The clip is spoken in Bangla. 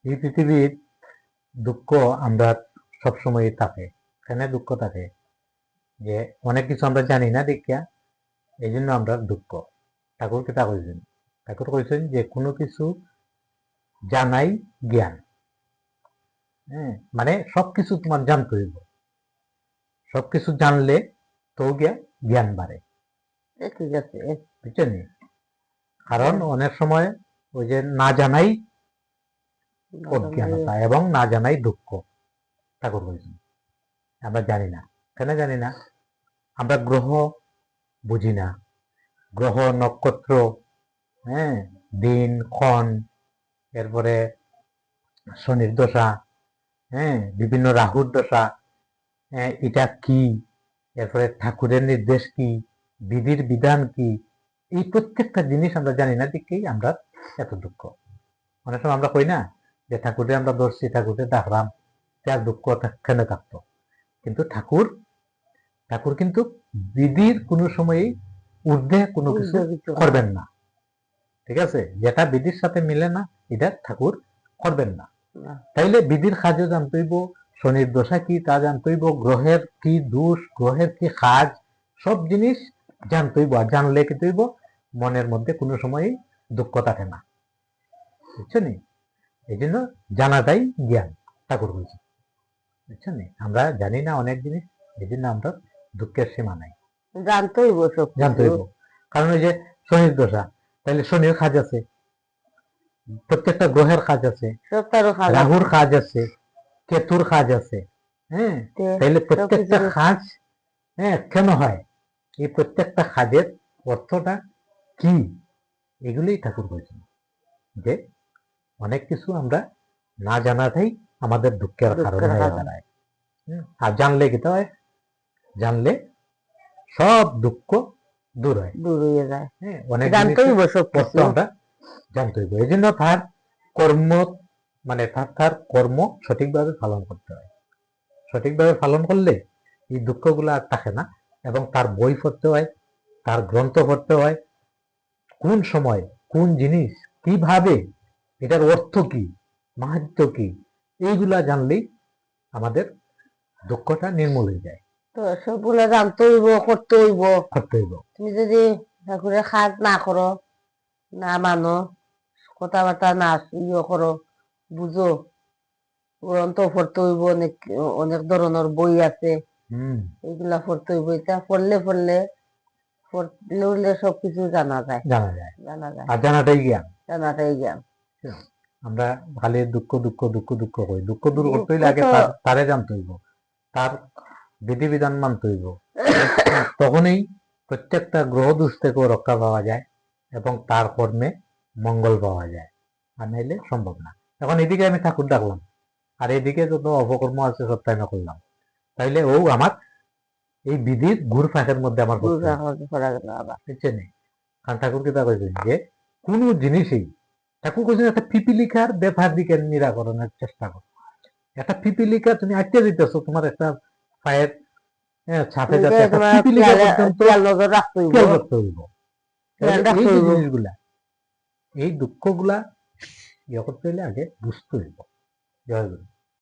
এই পৃথিবীর দুঃখ আমরা সবসময় থাকে। কেন দুঃখ থাকে? যে অনেক কিছু আমরা জানি না দেখিয়া, এই জন্য আমরা দুঃখ। ঠাকুর কিতা কইছেন? ঠাকুর কইছেন যে কোনো কিছু জানাই জ্ঞান। হ্যাঁ, মানে সবকিছু তোমার জানতে হইব। সবকিছু জানলে তো জ্ঞান বাড়ে। ঠিক আছে, বুঝছেন? কারণ অনেক সময় ওই যে না জানাই অজ্ঞানতা এবং না জানাই দুঃখ। ঠাকুর বলছেন আমরা জানি না। কেন জানি না? আমরা গ্রহ বুঝি না, গ্রহ নক্ষত্র, হ্যাঁ, দিন ক্ষণ, এরপরে শনির দশা, হ্যাঁ, বিভিন্ন রাহুর দশা, এটা কি, এরপরে ঠাকুরের নির্দেশ কি, বিধির বিধান কি, এই প্রত্যেকটা জিনিস আমরা জানি না দেখেই আমরা এত দুঃখ। অনেক সময় আমরা কই না যে ঠাকুরে আমরা ধরছি, ঠাকুরে ডাকলাম, তার দুঃখ কেন থাকতো? কিন্তু ঠাকুর কিন্তু বিধির কোনো সময়ই ঊর্ধ্বে কোনো কিছু করবেন না। ঠিক আছে? যেটা বিধির সাথে মিলে না এটা ঠাকুর করবেন না। তাইলে বিধির কাজও জানতে হইব, শনির দশা কি তা জানতে হইব, গ্রহের কি দোষ, গ্রহের কি কাজ, সব জিনিস জানতে হইব। আর জানলে কি হইব? মনের মধ্যে কোনো সময়ই দুঃখ থাকে না। বুঝছো নি? এই জন্য জানাটাই জ্ঞান, ঠাকুর বলছে। বুঝছো নি? আমরা জানি না অনেক জিনিস, এই জন্য আমরা দুঃখের সীমা নাই। জানতে হইব, জানতে হইব। কারণ ওই যে শনির দশা, তাহলে শনির কাজ আছে, প্রত্যেকটা গ্রহের কাজ আছে, রাহুর কাজ আছে, কেতুর কাজ আছে। হ্যাঁ, তাহলে প্রত্যেকটা কাজ কেন হয়, এই প্রত্যেকটা কাজের অর্থটা কি, এগুলি ঠাকুর বলছেন যে অনেক কিছু আমরা না জানাটাই আমাদের দুঃখের কারণ হয়ে দাঁড়ায়। আর জানলে কি হয়? জানলে সব দুঃখ দূর হয়, দূর হয়ে যায়। অনেক আমরা জানতে হইব। এই জন্য তার কর্ম, মানে তার কর্ম সঠিকভাবে পালন করতে হয়। সঠিকভাবে পালন করলে এই দুঃখগুলো আর থাকে না। এবং তার বই পড়তে হয়, তার গ্রন্থ পড়তে হয়, কোন সময় কোন জিনিস কিভাবে, এটার অর্থ কি, মাহাত্ম্য কি, এইগুলা জানলেই আমাদের দুঃখটা নির্মূল হয়ে যায়। তো সবগুলা জানতে হইব, করতে হইব। তুমি যদি ঠাকুরের কাজ না করো, না মানো, কথাবার্তা না করো, বুঝো, গ্রন্থ পড়তে হইব, অনেক ধরনের বই আছে, এগুলা পড়তে হইব। এটা পড়লে সবকিছু জানা যায়। আর জানাটাই জ্ঞান। আমরা খালি দুঃখ দুঃখ দুঃখ দুঃখ করি। দুঃখ দূর করতে হইলে আগে তারে জানতে হইব, তার বিধিবিধান মানতে হইব। তখনই প্রত্যেকটা গ্রহ দোষ থেকেও রক্ষা পাওয়া যায় এবং তার কর্মে মঙ্গল পাওয়া যায়। আর নাইলে সম্ভব না। এখন এদিকে আমি ঠাকুর ডাকলাম, আর এদিকে যত অপকর্ম আছে সব টাইমে করলাম, তাইলে ও আমার এই বিধির ঘুর ফাঁকের মধ্যে আমার বুঝছে নেই। কারণ ঠাকুর কি তা কইছেন যে কোন জিনিসই, ঠাকুর কইছেন একটা পিপিলিকার ব্যাপার দিকে নিরাকরণের চেষ্টা করো। একটা পিপিলিকা তুমি আটকে দিতেছো তোমার একটা পায়ের ছাপে, যাতে একটা পিপিলিকা পর্যন্ত খেয়াল করতে হইব। এই যে জিনিসগুলা, এই দুঃখগুলা ইয়ে করতে হইলে আগে বুঝতে হইব। জয় গুরু।